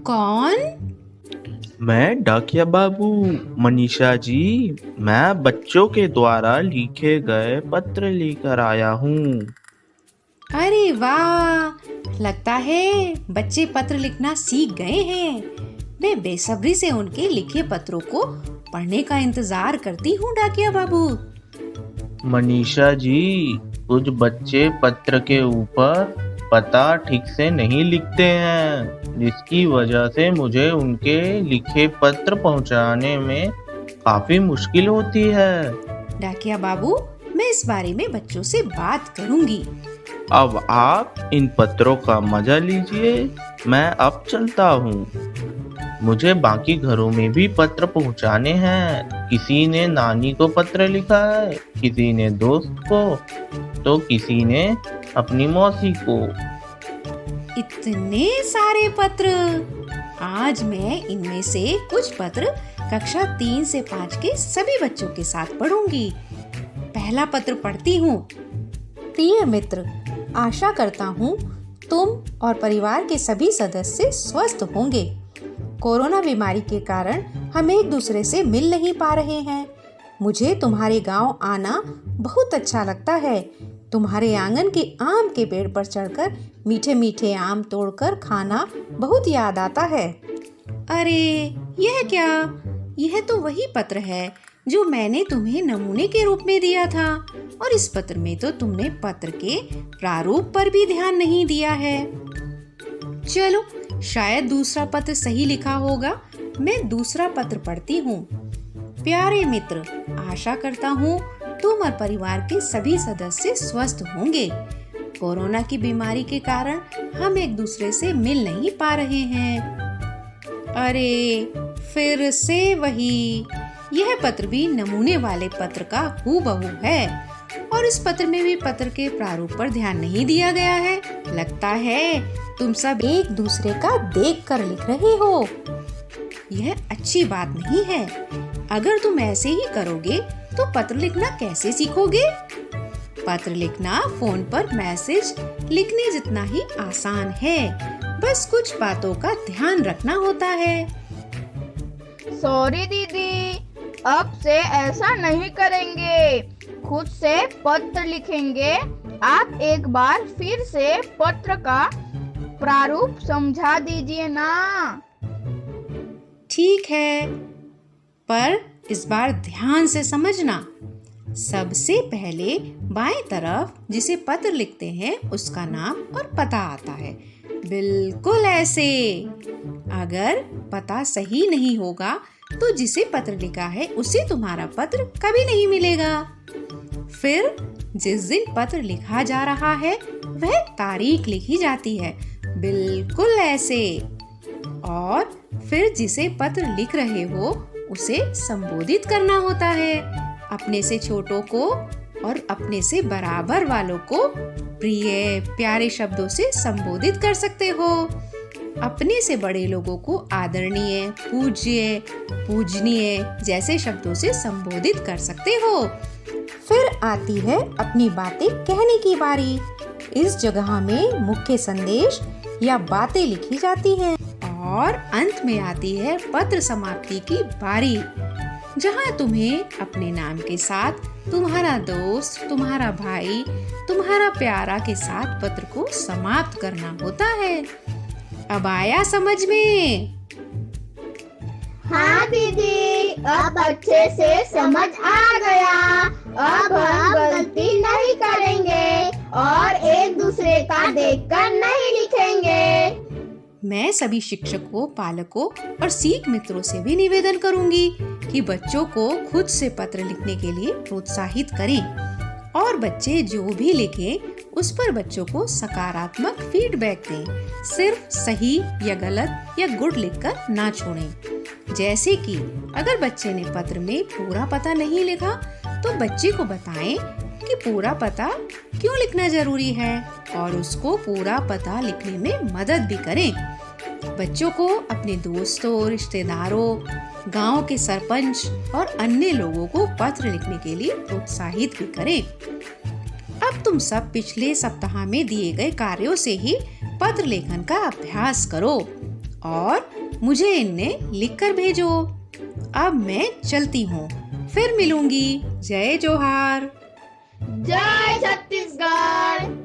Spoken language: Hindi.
कौन? मैं डाकिया बाबू मनीषा जी। मैं बच्चों के द्वारा लिखे गए पत्र लेकर आया हूँ। अरे वाह, लगता है बच्चे पत्र लिखना सीख गए हैं। मैं बेसब्री से उनके लिखे पत्रों को पढ़ने का इंतजार करती हूँ डाकिया बाबू। मनीषा जी, कुछ बच्चे पत्र के ऊपर पता ठीक से नहीं लिखते हैं, जिसकी वजह से मुझे उनके लिखे पत्र पहुंचाने में काफी मुश्किल होती है। डाकिया बाबू, मैं इस बारे में बच्चों से बात करूंगी। अब आप इन पत्रों का मजा लीजिए। मैं अब चलता हूँ। मुझे बाकी घरों में भी पत्र पहुंचाने हैं। किसी ने नानी को पत्र लिखा है, किसी ने दोस्त को, तो किसी ने अपनी मौसी को। इतने सारे पत्र! आज मैं इनमें से कुछ पत्र कक्षा 3 से 5 के सभी बच्चों के साथ पढ़ूंगी। पहला पत्र पढ़ती हूँ। प्रिय मित्र, आशा करता हूँ तुम और परिवार के सभी सदस्य स्वस्थ होंगे। कोरोना बीमारी के कारण हम एक दूसरे से मिल नहीं पा रहे हैं। मुझे तुम्हारे गांव आना बहुत अच्छा लगता है। तुम्हारे आंगन के आम के पेड़ पर चढ़कर मीठे मीठे आम तोड़कर खाना बहुत याद आता है। अरे, यह क्या? यह तो वही पत्र है जो मैंने तुम्हें नमूने के रूप में दिया था, और इस पत्र में तो तुमने पत्र के प्रारूप पर भी ध्यान नहीं दिया है। चलो, शायद दूसरा पत्र सही लिखा होगा। मैं दूसरा पत्र पढ़ती हूँ। प्यारे मित्र, आशा करता हूँ तुम और परिवार के सभी सदस्य स्वस्थ होंगे। कोरोना की बीमारी के कारण हम एक दूसरे से मिल नहीं पा रहे हैं। अरे, फिर से वही। यह पत्र भी नमूने वाले पत्र का हूबहू है, और इस पत्र में भी पत्र के प्रारूप पर ध्यान नहीं दिया गया है। लगता है तुम सब एक दूसरे का देखकर लिख रहे हो। यह अच्छी बात नहीं है। अगर तुम ऐसे ही करोगे तो पत्र लिखना कैसे सीखोगे? पत्र लिखना फोन पर मैसेज लिखने जितना ही आसान है। बस कुछ बातों का ध्यान रखना होता है। सॉरी दीदी, अब से ऐसा नहीं करेंगे। खुद से पत्र लिखेंगे। आप एक बार फिर से पत्र का प्रारूप समझा दीजिए ना। ठीक है, पर इस बार ध्यान से समझना। सबसे पहले बाएं तरफ जिसे पत्र लिखते हैं उसका नाम और पता आता है, बिल्कुल ऐसे। अगर पता सही नहीं होगा तो जिसे पत्र लिखा है उसे तुम्हारा पत्र कभी नहीं मिलेगा। फिर जिस दिन पत्र लिखा जा रहा है वह तारीख लिखी जाती है, बिल्कुल ऐसे। और फिर जिसे पत्र लिख रहे हो उसे संबोधित करना होता है। अपने से छोटों को और अपने से बराबर वालों को प्रिय प्यारे शब्दों से संबोधित कर सकते हो। अपने से बड़े लोगों को आदरणीय, पूज्य, पूजनीय जैसे शब्दों से संबोधित कर सकते हो। फिर आती है अपनी बातें कहने की बारी। इस जगह में मुख्य संदेश या बातें लिखी जाती हैं, और अंत में आती है पत्र समाप्ति की बारी, जहाँ तुम्हें अपने नाम के साथ तुम्हारा दोस्त, तुम्हारा भाई, तुम्हारा प्यारा के साथ पत्र को समाप्त करना होता है। अब आया समझ में? हाँ दीदी, अब अच्छे से समझ आ गया। अब हम गलती नहीं करेंगे और एक दूसरे का देखकर नहीं लिखेंगे। मैं सभी शिक्षकों, पालकों और सीख मित्रों से भी निवेदन करूंगी कि बच्चों को खुद से पत्र लिखने के लिए प्रोत्साहित करें, और बच्चे जो भी लिखें उस पर बच्चों को सकारात्मक फीडबैक दें। सिर्फ सही या गलत या गुड लिखकर ना छोड़ें। जैसे कि अगर बच्चे ने पत्र में पूरा पता नहीं लिखा तो बच्चे को बताएं कि पूरा पता क्यों लिखना जरूरी है, और उसको पूरा पता लिखने में मदद भी करें। बच्चों को अपने दोस्तों, रिश्तेदारों, गांव के सरपंच और अन्य लोगों को पत्र लिखने के लिए प्रोत्साहित भी करें। अब तुम सब पिछले सप्ताह में दिए गए कार्यों से ही पत्र लेखन का अभ्यास करो और मुझे इन्हें लिखकर भेजो। अब मैं चलती हूँ, फिर मिलूंगी। जय जोहार। जय छत्तीसगढ़।